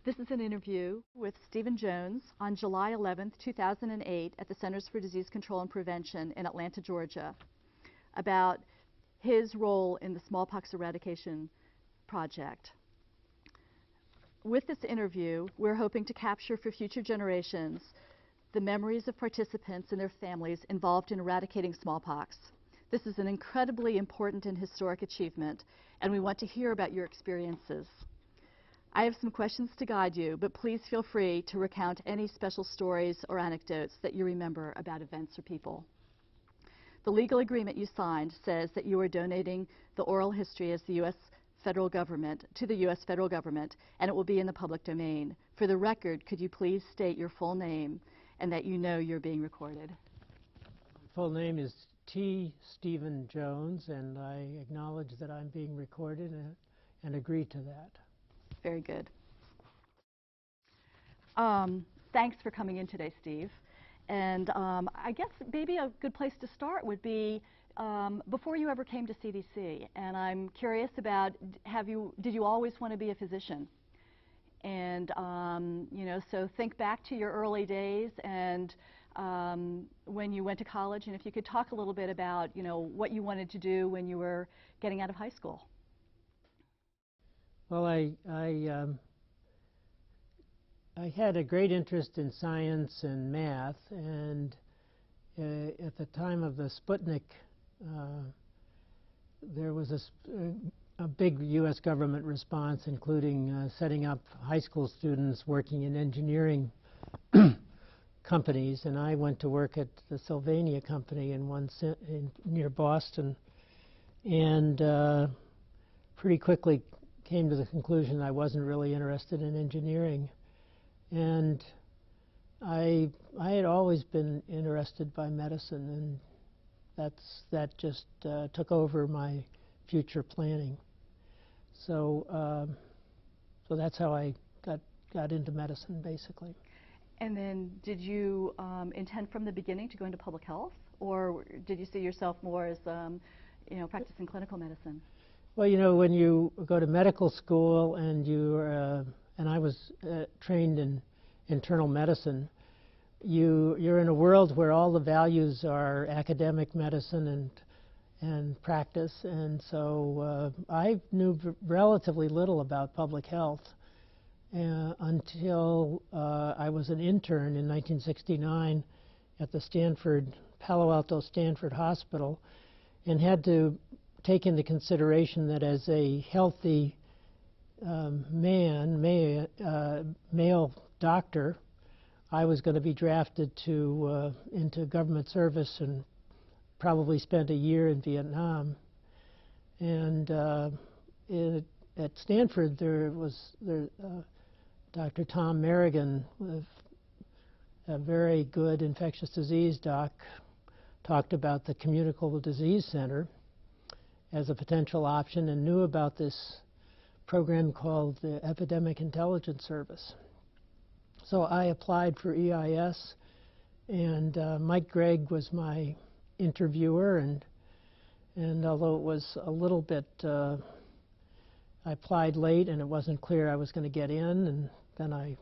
This is an interview with T.Stephen Jones on July 11, 2008 at the Centers for Disease Control and Prevention in Atlanta, Georgia, about his role in the Smallpox Eradication Project. With this interview, we're hoping to capture for future generations the memories of participants and their families involved in eradicating smallpox. This is an incredibly important and historic achievement, and we want to hear about your experiences. I have some questions to guide you, but please feel free to recount any special stories or anecdotes that you remember about events or people. The legal agreement you signed says that you are donating the oral history as the U.S. federal government to the U.S. federal government, and it will be in the public domain. For the record, could you please state your full name and that you know you're being recorded? My full name is T.Stephen Jones, and I acknowledge that I'm being recorded and agree to that. Very good. Thanks for coming in today, Steve. And I guess maybe a good place to start would be before you ever came to CDC. And I'm curious about, did you always want to be a physician? And so think back to your early days and when you went to college, and if you could talk a little bit about what you wanted to do when you were getting out of high school. Well, I had a great interest in science and math, and at the time of the Sputnik, there was a big U.S. government response, including setting up high school students working in engineering companies, and I went to work at the Sylvania company near Boston, and pretty quickly came to the conclusion I wasn't really interested in engineering. And I had always been interested by medicine, and that just took over my future planning. So that's how I got into medicine, basically. And then did you intend from the beginning to go into public health, or did you see yourself more as practicing clinical medicine? Well, when you go to medical school and and I was trained in internal medicine, you're in a world where all the values are academic medicine and practice, and so I knew relatively little about public health until I was an intern in 1969 at the Palo Alto Stanford Hospital, and had to take into consideration that as a healthy male doctor, I was going to be drafted into government service and probably spent a year in Vietnam. And at Stanford, there was Dr. Tom Merrigan, a very good infectious disease doc, talked about the Communicable Disease Center as a potential option, and knew about this program called the Epidemic Intelligence Service. So I applied for EIS, and Mike Gregg was my interviewer, and although it was a little bit, I applied late and it wasn't clear I was going to get in, and then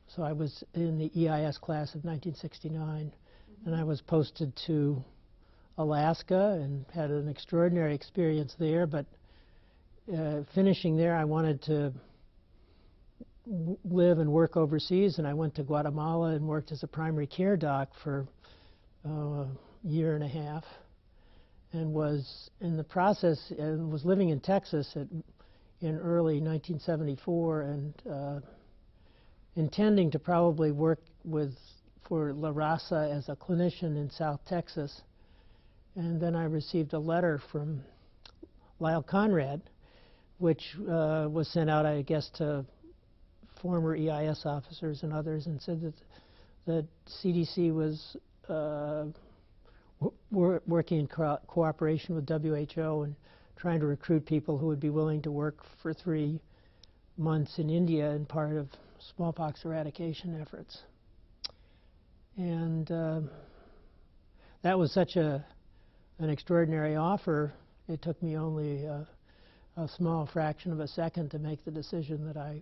so I was in the EIS class of 1969, and I was posted to Alaska and had an extraordinary experience there, but finishing there, I wanted to live and work overseas, and I went to Guatemala and worked as a primary care doc for a year and a half, and was in the process, and was living in Texas in early 1974, and intending to probably work for La Raza as a clinician in South Texas. And then I received a letter from Lyle Conrad, which was sent out, I guess, to former EIS officers and others, and said that CDC was working in cooperation with WHO and trying to recruit people who would be willing to work for 3 months in India in part of smallpox eradication efforts. And that was such an extraordinary offer. It took me only a small fraction of a second to make the decision that I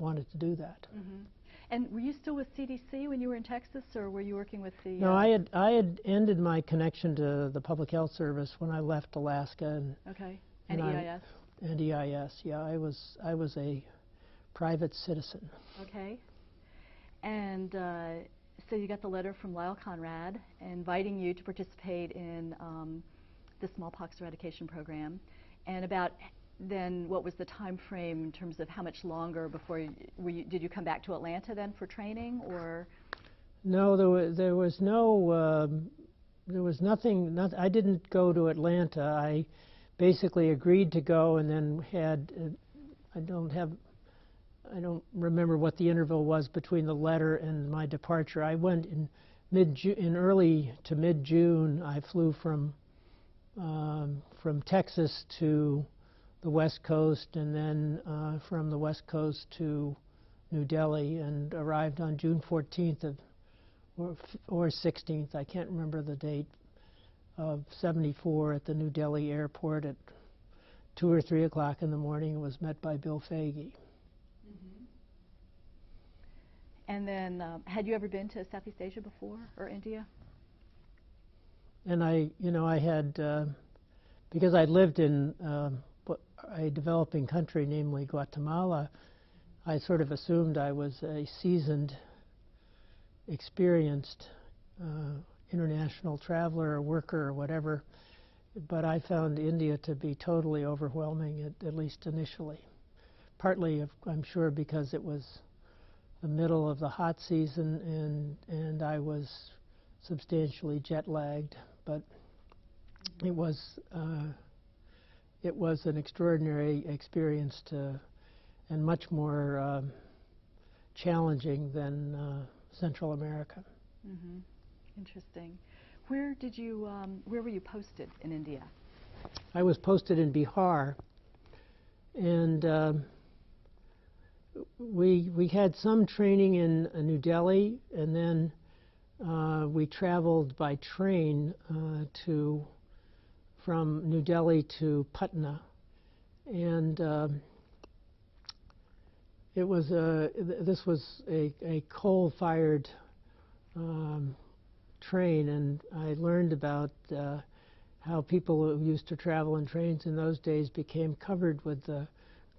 wanted to do that. Mm-hmm. And were you still with CDC when you were in Texas, or were you working with the? No, I had ended my connection to the Public Health Service when I left Alaska. And okay. And EIS. And EIS, yeah. I was a private citizen. Okay. And so you got the letter from Lyle Conrad inviting you to participate in the Smallpox Eradication Program, and about then what was the time frame in terms of how much longer before did you come back to Atlanta then for training, or? No, there was nothing. I didn't go to Atlanta. I basically agreed to go, and then had I don't remember what the interval was between the letter and my departure. I went in early to mid-June. I flew from Texas to the West Coast, and then from the West Coast to New Delhi, and arrived on June 14th or 16th, I can't remember the date, of '74 at the New Delhi airport at 2 or 3 o'clock in the morning. Was met by Bill Foege. Mm-hmm. And then, had you ever been to Southeast Asia before, or India? And I had, because I lived in a developing country, namely Guatemala, I sort of assumed I was a seasoned, experienced international traveler or worker or whatever, but I found India to be totally overwhelming, at least initially. Partly, I'm sure, because it was the middle of the hot season and I was substantially jet lagged, but it was an extraordinary experience and much more challenging than Central America. Mm-hmm. Interesting. Where were you posted in India? I was posted in Bihar, and we had some training in New Delhi, and then we traveled by train from New Delhi to Patna, and this was a coal-fired train, and I learned about how people who used to travel in trains in those days became covered with the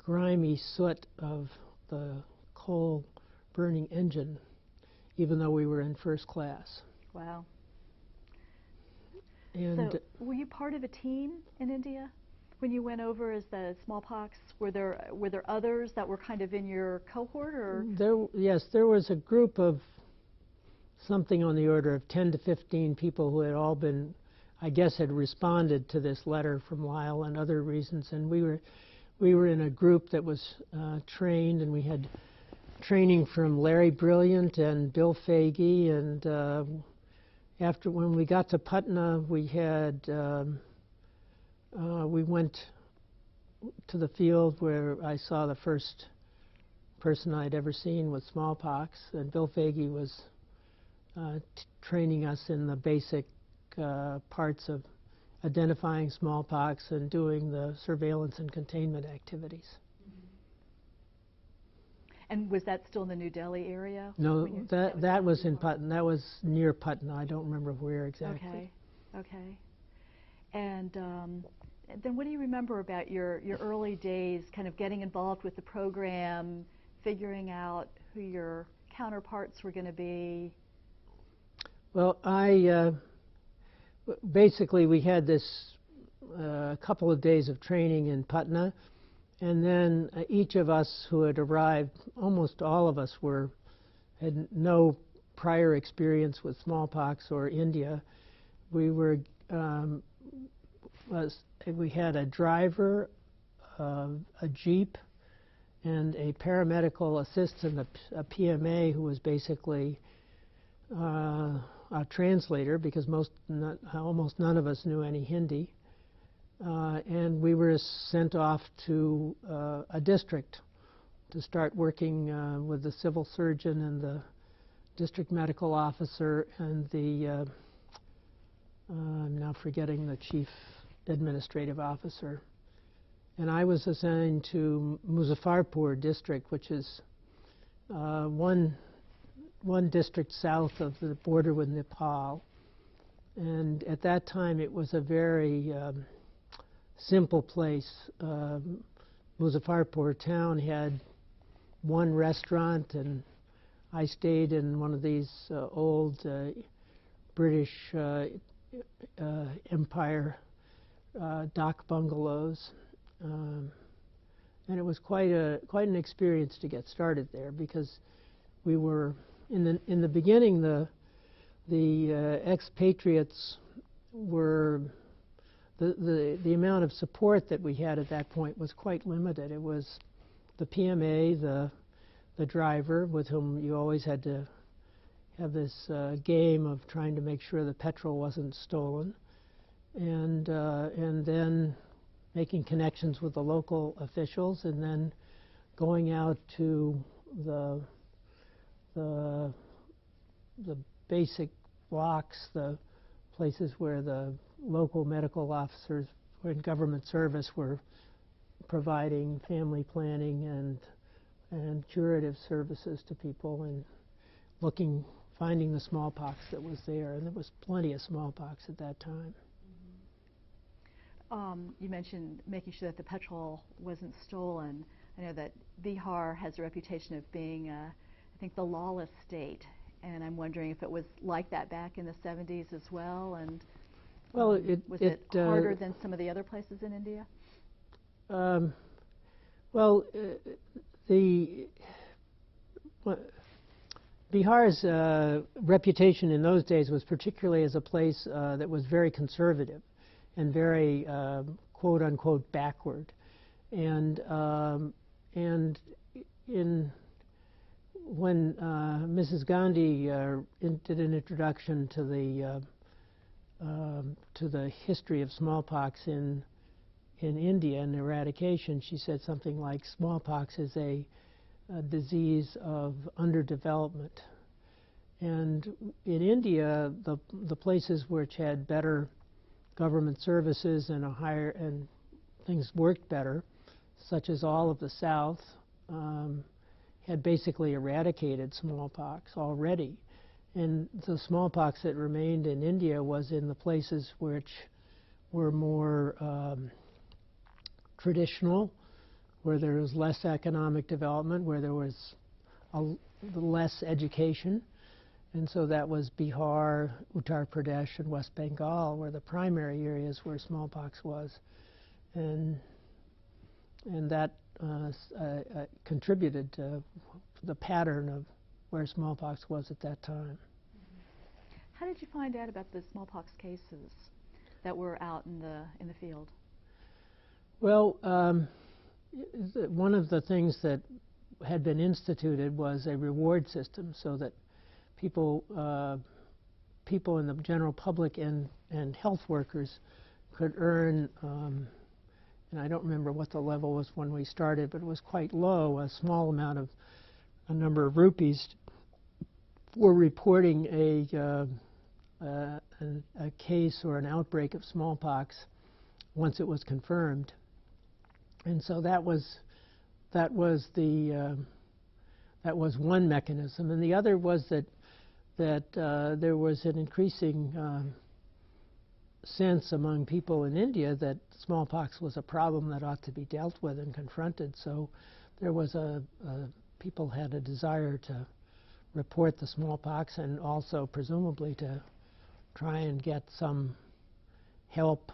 grimy soot of the coal-burning engine, even though we were in first class. Wow. And so, were you part of a team in India when you went over as the smallpox? Were there others that were kind of in your cohort, or? Yes, there was a group of something on the order of 10 to 15 people who had all been, I guess, had responded to this letter from Lyle and other reasons, and we were in a group that was trained, and we had training from Larry Brilliant and Bill Foege, and when we got to Patna, we went to the field where I saw the first person I'd ever seen with smallpox, and Bill Foege was training us in the basic parts of identifying smallpox and doing the surveillance and containment activities. And was that still in the New Delhi area? No, that was in Patna. That was near Patna. I don't remember where exactly. Okay, okay. And then what do you remember about your early days, kind of getting involved with the program, figuring out who your counterparts were going to be? Well, basically we had this couple of days of training in Patna, and then each of us who had arrived, almost all of us had no prior experience with smallpox or India. We had a driver, a jeep, and a paramedical assistant, a PMA, who was basically a translator, because almost none of us knew any Hindi. And we were sent off to a district to start working with the civil surgeon and the district medical officer and the, I'm now forgetting the chief administrative officer. And I was assigned to Muzaffarpur district, which is one district south of the border with Nepal. And at that time, it was a very simple place. Muzaffarpur town had one restaurant, and I stayed in one of these old British Empire dock bungalows. And it was quite an experience to get started there, because we were in the beginning, the expatriates were the amount of support that we had at that point was quite limited. It was the PMA, the driver, with whom you always had to have this game of trying to make sure the petrol wasn't stolen, and then making connections with the local officials, and then going out to the basic blocks, the places where the local medical officers in government service were providing family planning and curative services to people, and finding the smallpox that was there. And there was plenty of smallpox at that time. You mentioned making sure that the petrol wasn't stolen. I know that Bihar has a reputation of being, I think, the lawless state, and I'm wondering if it was like that back in the 70s as well, and well, was it harder than some of the other places in India? Bihar's reputation in those days was particularly as a place that was very conservative and very quote-unquote backward. And when Mrs. Gandhi did an introduction to the history of smallpox in India and eradication, she said something like smallpox is a disease of underdevelopment. And in India, the places which had better government services and things worked better, such as all of the South, had basically eradicated smallpox already. And the smallpox that remained in India was in the places which were more traditional, where there was less economic development, where there was less education. And so that was Bihar, Uttar Pradesh, and West Bengal, were the primary areas where smallpox was. And that contributed to the pattern of where smallpox was at that time. How did you find out about the smallpox cases that were out in the field? Well, one of the things that had been instituted was a reward system, so that people in the general public and health workers could earn, and I don't remember what the level was when we started, but it was quite low, a small amount of a number of rupees for reporting a case or an outbreak of smallpox once it was confirmed. And so that was one mechanism, and the other was that there was an increasing sense among people in India that smallpox was a problem that ought to be dealt with and confronted. So there was people had a desire to report the smallpox, and also presumably to try and get some help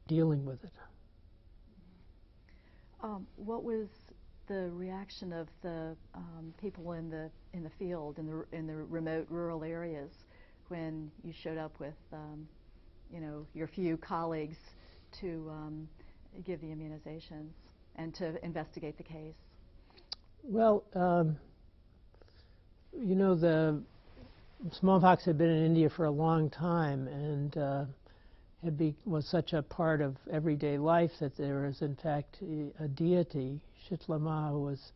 dealing with it. What was the reaction of the people in the field, in the remote rural areas, when you showed up with your few colleagues to give the immunizations and to investigate the case? Well, the smallpox had been in India for a long time, and was such a part of everyday life that there was, in fact, a deity, Shitlama, who was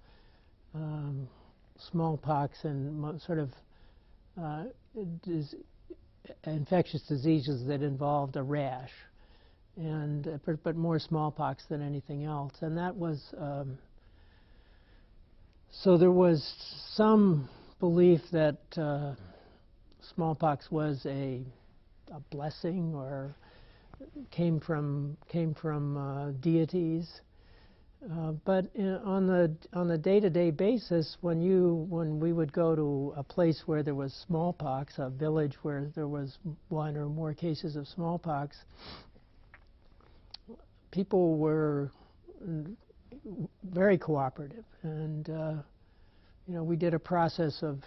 smallpox and sort of infectious diseases that involved a rash, and but more smallpox than anything else. And that was So there was some belief that smallpox was a blessing or came from deities. But on the day-to-day basis, when we would go to a place where there was smallpox, a village where there was one or more cases of smallpox, people were very cooperative, and we did a process of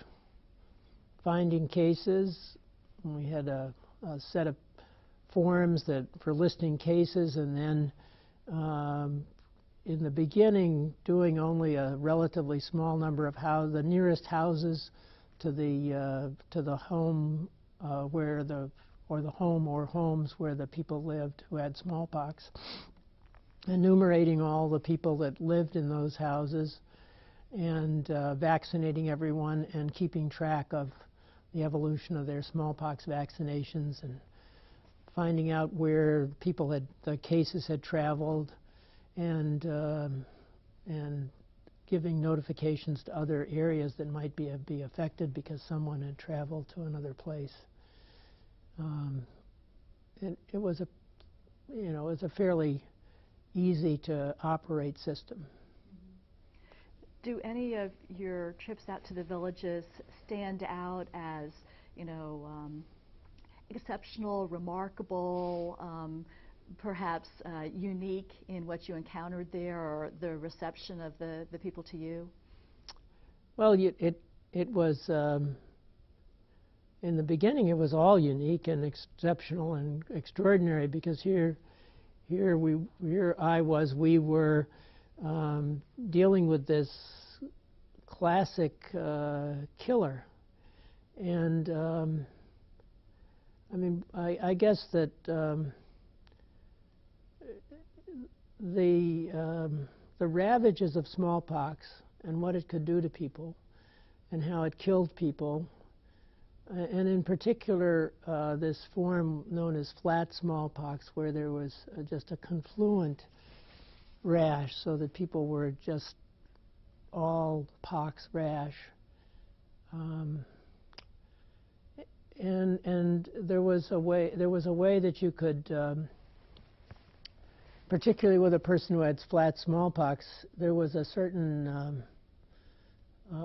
finding cases. We had a set of forms for listing cases, and then in the beginning, doing only a relatively small number of the nearest houses to the home the home or homes where the people lived who had smallpox, enumerating all the people that lived in those houses, and vaccinating everyone and keeping track of the evolution of their smallpox vaccinations, and finding out where the cases had traveled, and giving notifications to other areas that might be affected because someone had traveled to another place. It was a fairly easy to operate system. Do any of your trips out to the villages stand out as, exceptional, remarkable, perhaps unique in what you encountered there, or the reception of the people to you? Well, it was in the beginning. It was all unique and exceptional and extraordinary, because we were dealing with this classic killer, and I guess that the ravages of smallpox and what it could do to people and how it killed people, and in particular this form known as flat smallpox, where there was just a confluent rash, so that people were just all pox rash. And there was a way that you could, particularly with a person who had flat smallpox, there was a certain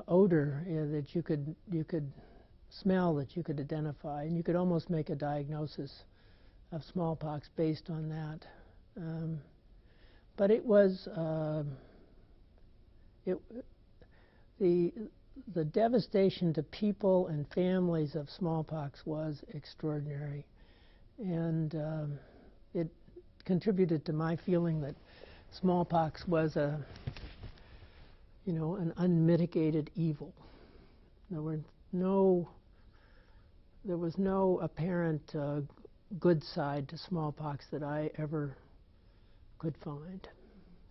odor that you could smell, that you could identify, and you could almost make a diagnosis of smallpox based on that. But it was the devastation to people and families of smallpox was extraordinary, and it contributed to my feeling that smallpox was an unmitigated evil. There was no apparent good side to smallpox that I ever could find.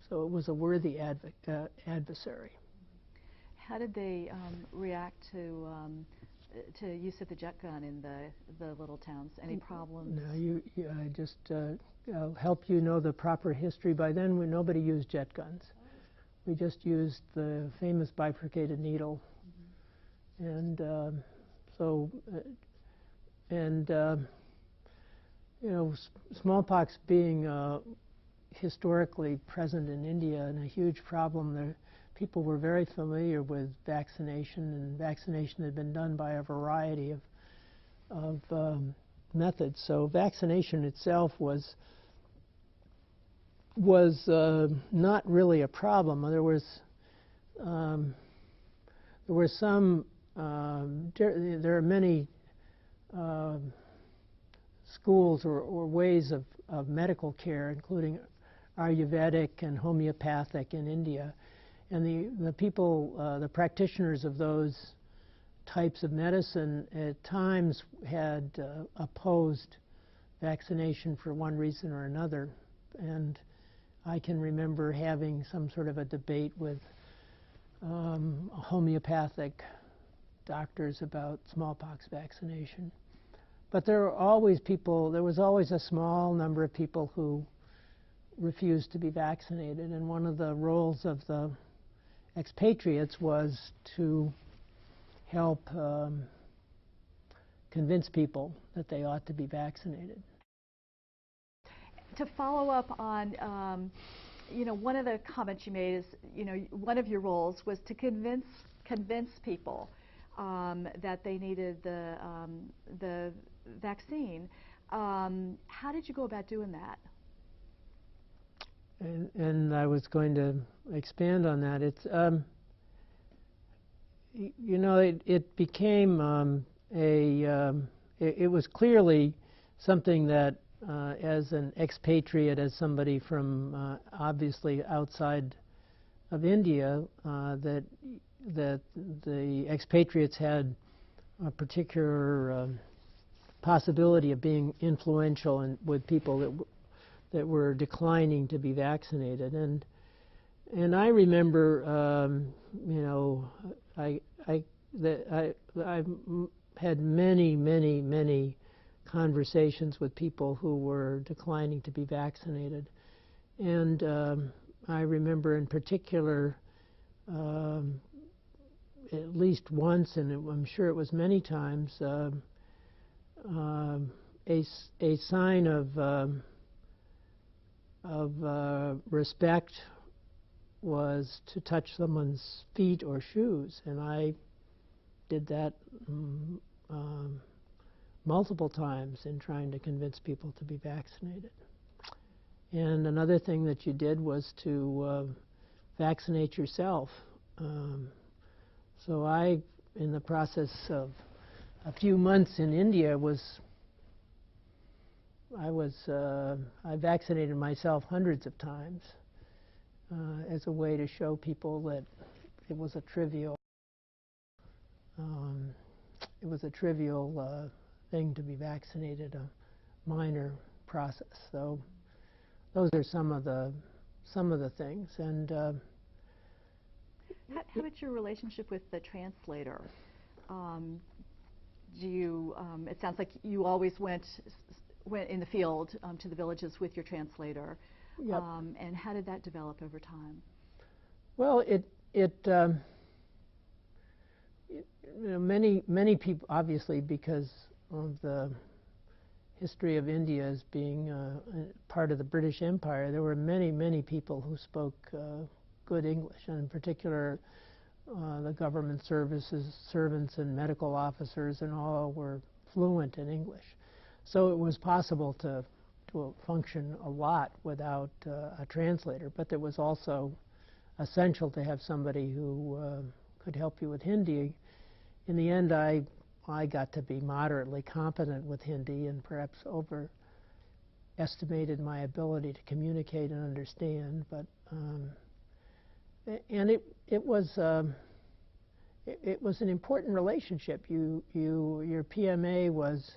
So it was a worthy adversary. How did they react to use of the jet gun in the little towns? Any problems? No, I just I'll help you know the proper history. By then, nobody used jet guns. We just used the famous bifurcated needle, and smallpox being historically present in India and a huge problem, people were very familiar with vaccination, and vaccination had been done by a variety of methods. So vaccination itself was not really a problem. There were many schools or ways of medical care, including Ayurvedic and homeopathic in India. And the people, the practitioners of those types of medicine at times had opposed vaccination for one reason or another. And I can remember having some sort of a debate with homeopathic doctors about smallpox vaccination. But there was always a small number of people who refused to be vaccinated. And one of the roles of the expatriates was to help convince people that they ought to be vaccinated. To follow up on, one of the comments you made is, one of your roles was to convince people that they needed the vaccine. How did you go about doing that? And I was going to expand on that. It's it became it was clearly something that as an expatriate, as somebody from obviously outside of India, that the expatriates had a particular possibility of being influential with people that were declining to be vaccinated. And I remember, I've had many conversations with people who were declining to be vaccinated. And I remember in particular, at least once, and I'm sure it was many times, a sign of respect was to touch someone's feet or shoes, and I did that multiple times in trying to convince people to be vaccinated. And another thing that you did was to vaccinate yourself. So I, in the process of a few months in India, I vaccinated myself hundreds of times as a way to show people that it was a trivial thing to be vaccinated, a minor process. So those are some of the things. And how about your relationship with the translator? It sounds like you always went in the field to the villages with your translator. Yep. And how did that develop over time? Well, many people, obviously, because of the history of India as being part of the British Empire, there were many people who spoke good English, and in particular the government servants and medical officers and all were fluent in English. So it was possible to function a lot without a translator, but it was also essential to have somebody who could help you with Hindi. In the end, I got to be moderately competent with Hindi and perhaps overestimated my ability to communicate and understand. But and it was an important relationship. Your PMA was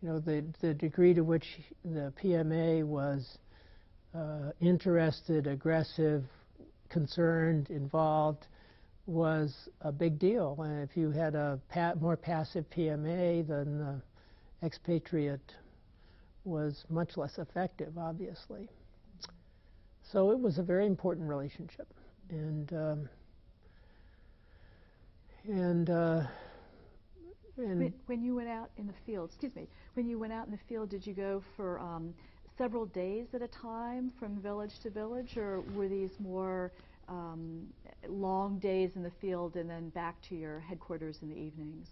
the degree to which the PMA was interested, aggressive, concerned, involved, was a big deal. And if you had a more passive PMA, then the expatriate was much less effective, obviously. So it was a very important relationship. And when you went out in the field, when you went out in the field, did you go for several days at a time from village to village, or were these more long days in the field and then back to your headquarters in the evenings?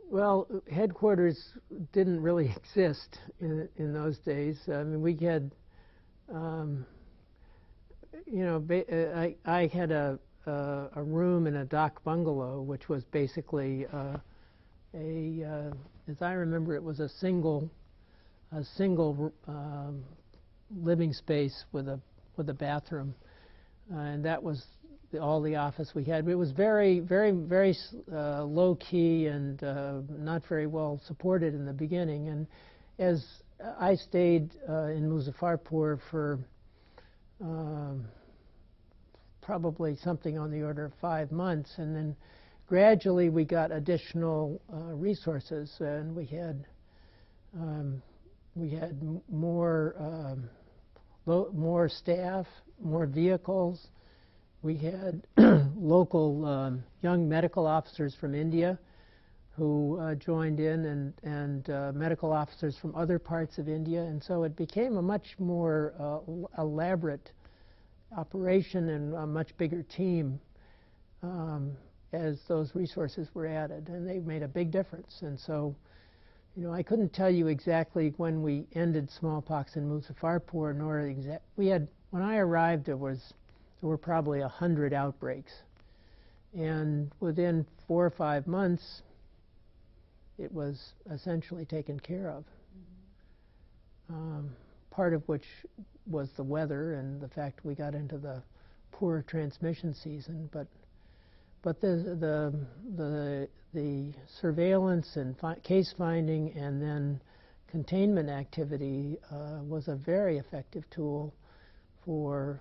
Well, headquarters didn't really exist in those days. I mean, we had, I had a room in a dock bungalow, which was basically as I remember, it was a single living space with a bathroom, and that was all the office we had. It was very low key and not very well supported in the beginning. And as I stayed in Muzaffarpur for probably something on the order of 5 months, and then gradually we got additional resources, and we had more more staff, more vehicles. We had local young medical officers from India who joined in, and medical officers from other parts of India. And so it became a much more elaborate operation and a much bigger team as those resources were added. And they made a big difference. And so, you know, I couldn't tell you exactly when we ended smallpox in Muzaffarpur, nor when I arrived, there were probably 100 outbreaks. And within 4 or 5 months, it was essentially taken care of. Part of which was the weather and the fact we got into the poor transmission season, but the surveillance and case finding and then containment activity was a very effective tool for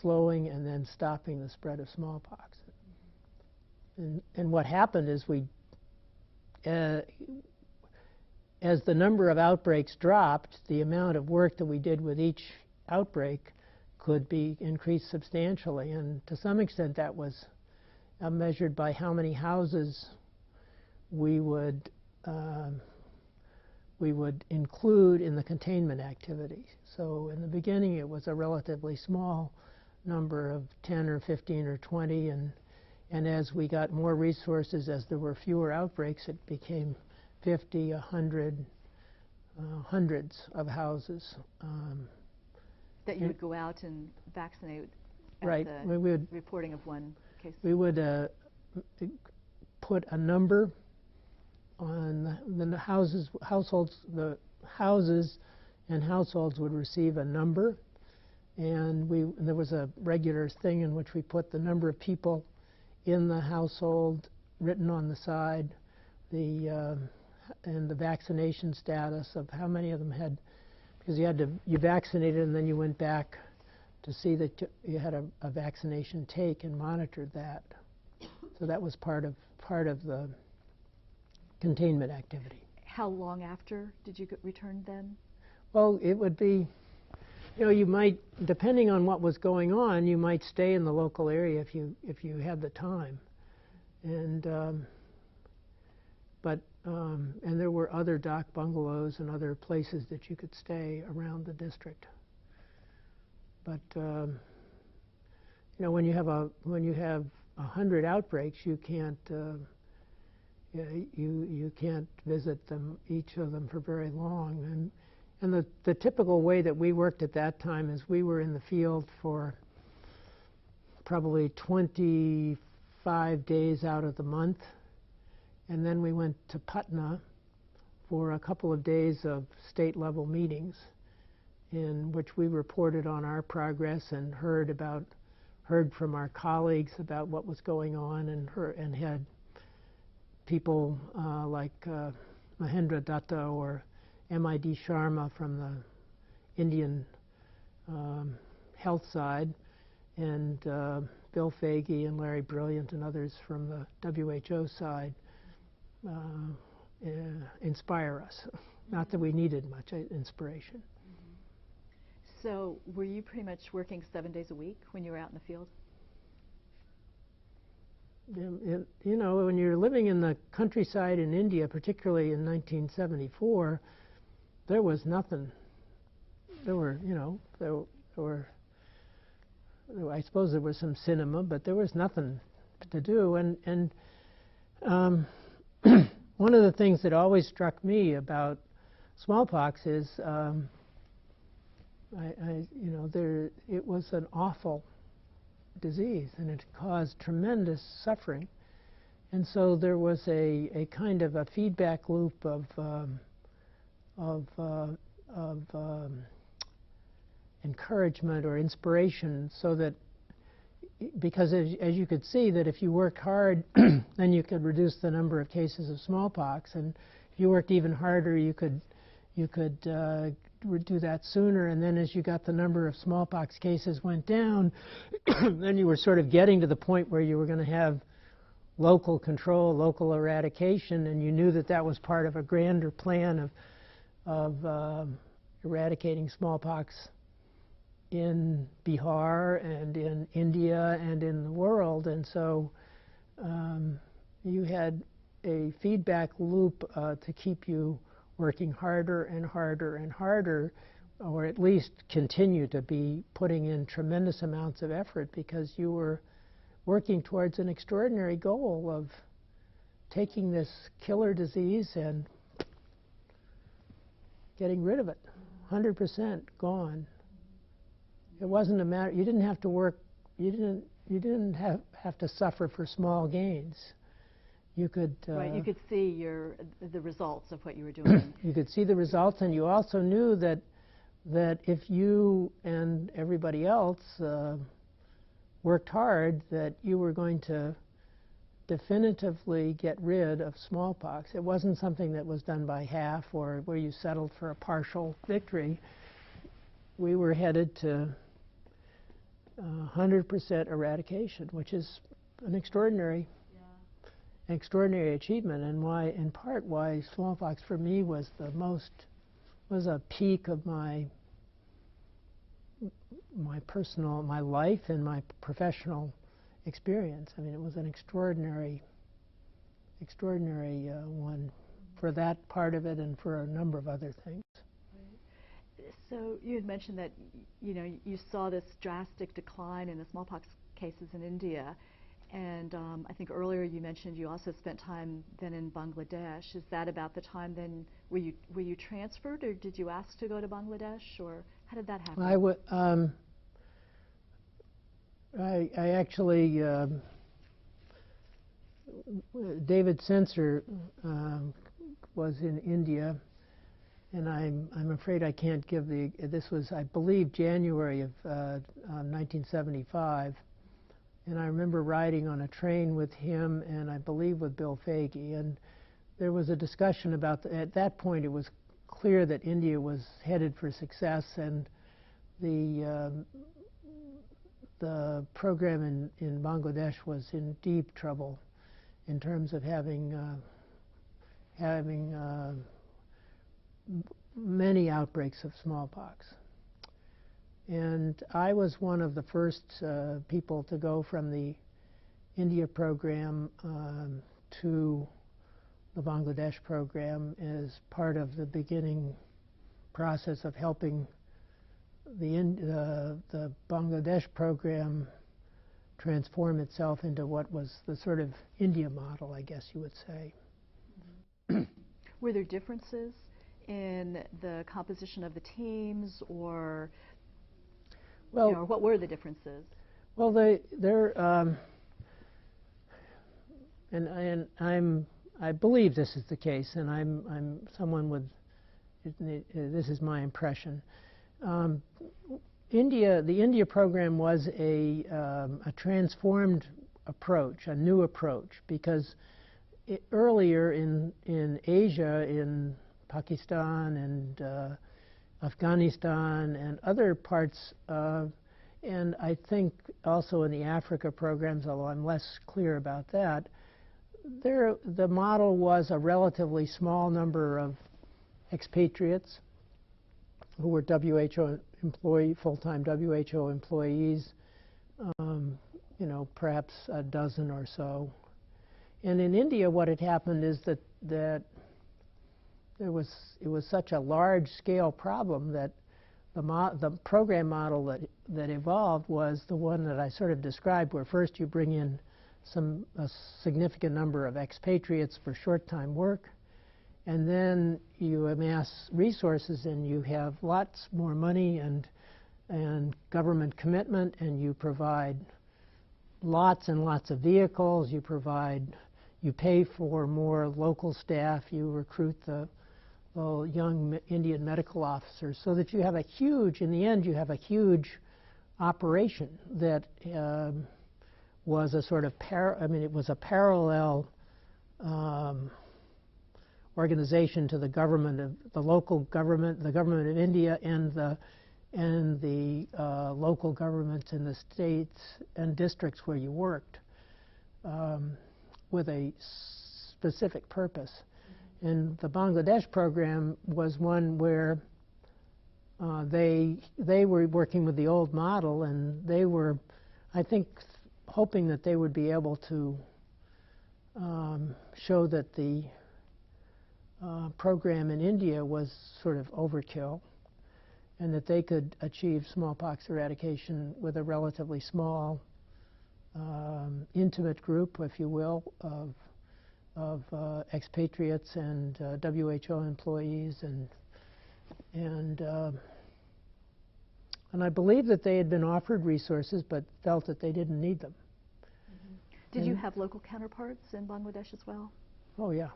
slowing and then stopping the spread of smallpox. And what happened is as the number of outbreaks dropped, the amount of work that we did with each outbreak could be increased substantially. And to some extent that was measured by how many houses we would include in the containment activity. So in the beginning it was a relatively small number of 10 or 15 or 20, and as we got more resources, as there were fewer outbreaks, it became 50, 100, hundreds of houses. That you would go out and vaccinate at right. the reporting of one case? We would put a number on the households. The houses and households would receive a number, and there was a regular thing in which we put the number of people in the household written on the side, and the vaccination status of how many of them had, because you vaccinated and then you went back to see that you had a vaccination take and monitored that. So that was part of the containment activity. How long after did you return then? Well, it would be, you know, you might, depending on what was going on, you might stay in the local area if you had the time, and and there were other dock bungalows and other places that you could stay around the district. But you know, when you have 100 outbreaks, you can't you can't visit them, each of them, for very long. And the typical way that we worked at that time is we were in the field for probably 25 days out of the month, and then we went to Patna for a couple of days of state-level meetings in which we reported on our progress and heard from our colleagues about what was going on, and had people like Mahendra Datta or M.I.D. Sharma from the Indian health side, and Bill Fagey and Larry Brilliant and others from the WHO side inspire us. Not that we needed much inspiration. So were you pretty much working 7 days a week when you were out in the field? You know, when you're living in the countryside in India, particularly in 1974, there was nothing. There were, you know, I suppose there was some cinema, but there was nothing to do. And one of the things that always struck me about smallpox is, you know, it was an awful disease, and it caused tremendous suffering. And so there was a kind of a feedback loop of encouragement or inspiration, so that, because as you could see, that if you worked hard, then you could reduce the number of cases of smallpox, and if you worked even harder, you could do that sooner. And then as you got the number of smallpox cases went down, then you were sort of getting to the point where you were going to have local control, local eradication, and you knew that that was part of a grander plan of eradicating smallpox in Bihar and in India and in the world, and so you had a feedback loop to keep you working harder and harder and harder, or at least continue to be putting in tremendous amounts of effort, because you were working towards an extraordinary goal of taking this killer disease and getting rid of it. 100% gone. It wasn't a matter, you didn't have to work, you didn't have to suffer for small gains. You could right, you could see the results of what you were doing. You could see the results, and you also knew that if you and everybody else worked hard, that you were going to definitively get rid of smallpox. It wasn't something that was done by half or where you settled for a partial victory. We were headed to 100% eradication, which is an extraordinary achievement, and in part why smallpox for me was a peak of my life and my professional experience. I mean, it was an extraordinary one for that part of it and for a number of other things. So you had mentioned that you saw this drastic decline in the smallpox cases in India, and I think earlier you mentioned you also spent time then in Bangladesh. Is that about the time then were you transferred, or did you ask to go to Bangladesh, or how did that happen? I actually, David Sencer was in India, and I'm afraid I can't give this was, I believe, January of 1975, and I remember riding on a train with him and I believe with Bill Foege, and there was a discussion about, at that point it was clear that India was headed for success, and the program in Bangladesh was in deep trouble in terms of having many outbreaks of smallpox. And I was one of the first people to go from the India program to the Bangladesh program as part of the beginning process of helping the Bangladesh program transform itself into what was the sort of India model, I guess you would say. Mm-hmm. Were there differences in the composition of the teams, or what were the differences? Well, I believe this is the case, and I'm someone with this is my impression. The India program was a transformed approach, a new approach, because earlier in Asia, in Pakistan and Afghanistan and other parts of, and I think also in the Africa programs, although I'm less clear about that, the model was a relatively small number of expatriates who were WHO full-time WHO employees, perhaps a dozen or so. And in India, what had happened is that it was such a large-scale problem that the program model that evolved was the one that I sort of described, where first you bring in a significant number of expatriates for short-time work, and then you amass resources and you have lots more money and government commitment, and you provide lots and lots of vehicles, you pay for more local staff, you recruit the young Indian medical officers, so that you have in the end you have a huge operation that was a sort of it was a parallel organization to the local government, the government of India, and the local governments in the states and districts where you worked, with a specific purpose. And the Bangladesh program was one where they were working with the old model, and they were, I think, hoping that they would be able to show that the program in India was sort of overkill, and that they could achieve smallpox eradication with a relatively small, intimate group, if you will, of expatriates and WHO employees, and I believe that they had been offered resources, but felt that they didn't need them. Mm-hmm. Did you have local counterparts in Bangladesh as well? Oh, yeah.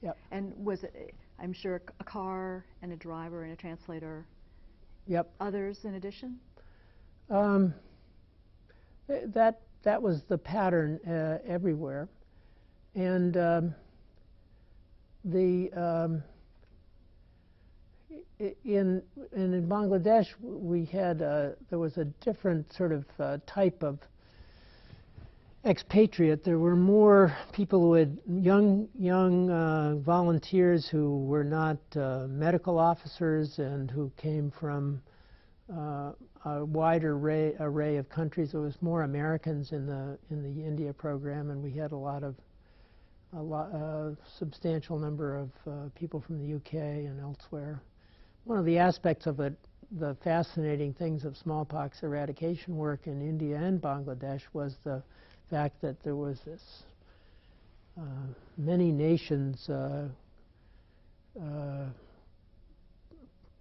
Yep. And was it, I'm sure, a car and a driver and a translator? Yep. Others in addition? That was the pattern everywhere. And in Bangladesh, we had there was a different sort of type of expatriate. There were more people who had young volunteers who were not medical officers and who came from a wider array of countries. There was more Americans in the India program, and we had a substantial number of people from the UK and elsewhere. One of the aspects of it, the fascinating things of smallpox eradication work in India and Bangladesh, was the fact that there was this many nations,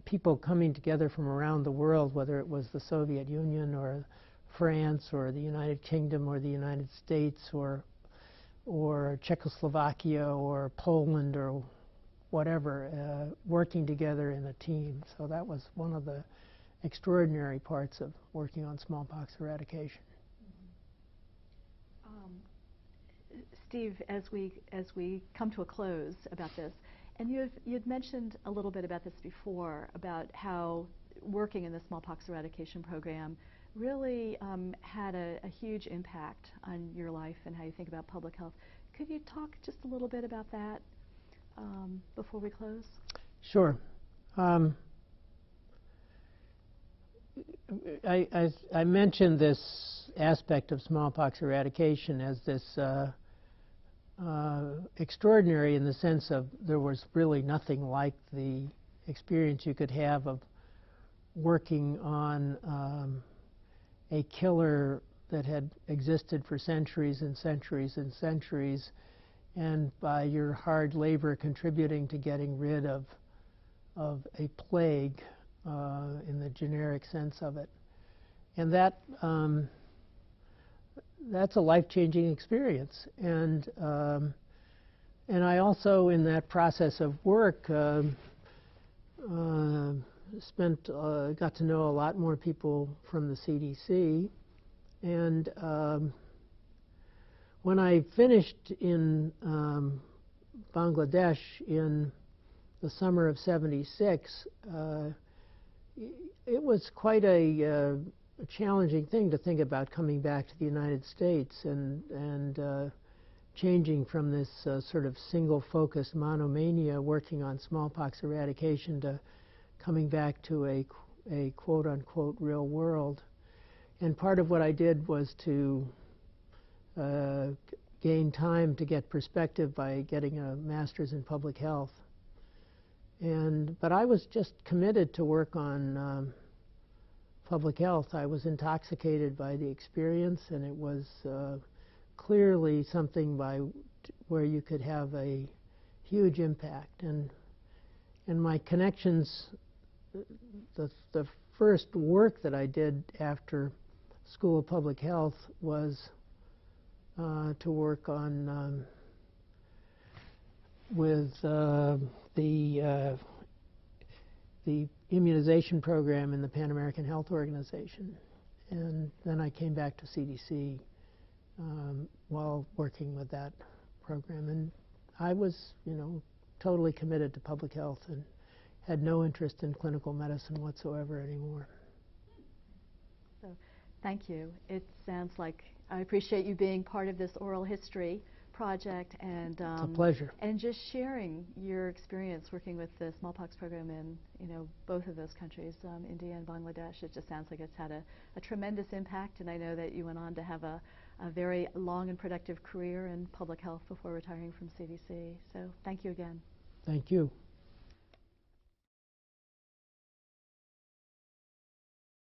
people coming together from around the world, whether it was the Soviet Union or France or the United Kingdom or the United States or Czechoslovakia or Poland or whatever, working together in a team. So that was one of the extraordinary parts of working on smallpox eradication. Steve, as we come to a close about this, and you'd mentioned a little bit about this before, about how working in the Smallpox Eradication Program really had a huge impact on your life and how you think about public health. Could you talk just a little bit about that before we close? Sure. I mentioned this aspect of smallpox eradication as this extraordinary in the sense of there was really nothing like the experience you could have of working on a killer that had existed for centuries and centuries and centuries, and by your hard labor contributing to getting rid of a plague in the generic sense of it. And that's a life-changing experience. And I also, in that process of work, got to know a lot more people from the CDC. And when I finished in Bangladesh in the summer of '76, it was quite a challenging thing to think about coming back to the United States and changing from this sort of single-focused monomania working on smallpox eradication to coming back to a quote-unquote real world. And part of what I did was to gain time to get perspective by getting a master's in public health. But I was just committed to work on public health. I was intoxicated by the experience, and it was clearly something where you could have a huge impact. And my connections, the first work that I did after School of Public Health was to work on with the immunization program in the Pan American Health Organization. And then I came back to CDC while working with that program. And I was, totally committed to public health and had no interest in clinical medicine whatsoever anymore. So, thank you. It sounds like I appreciate you being part of this oral history project and It's a pleasure. and just sharing your experience working with the smallpox program in both of those countries, India and Bangladesh. It just sounds like it's had a tremendous impact, and I know that you went on to have a very long and productive career in public health before retiring from CDC. So thank you again. Thank you.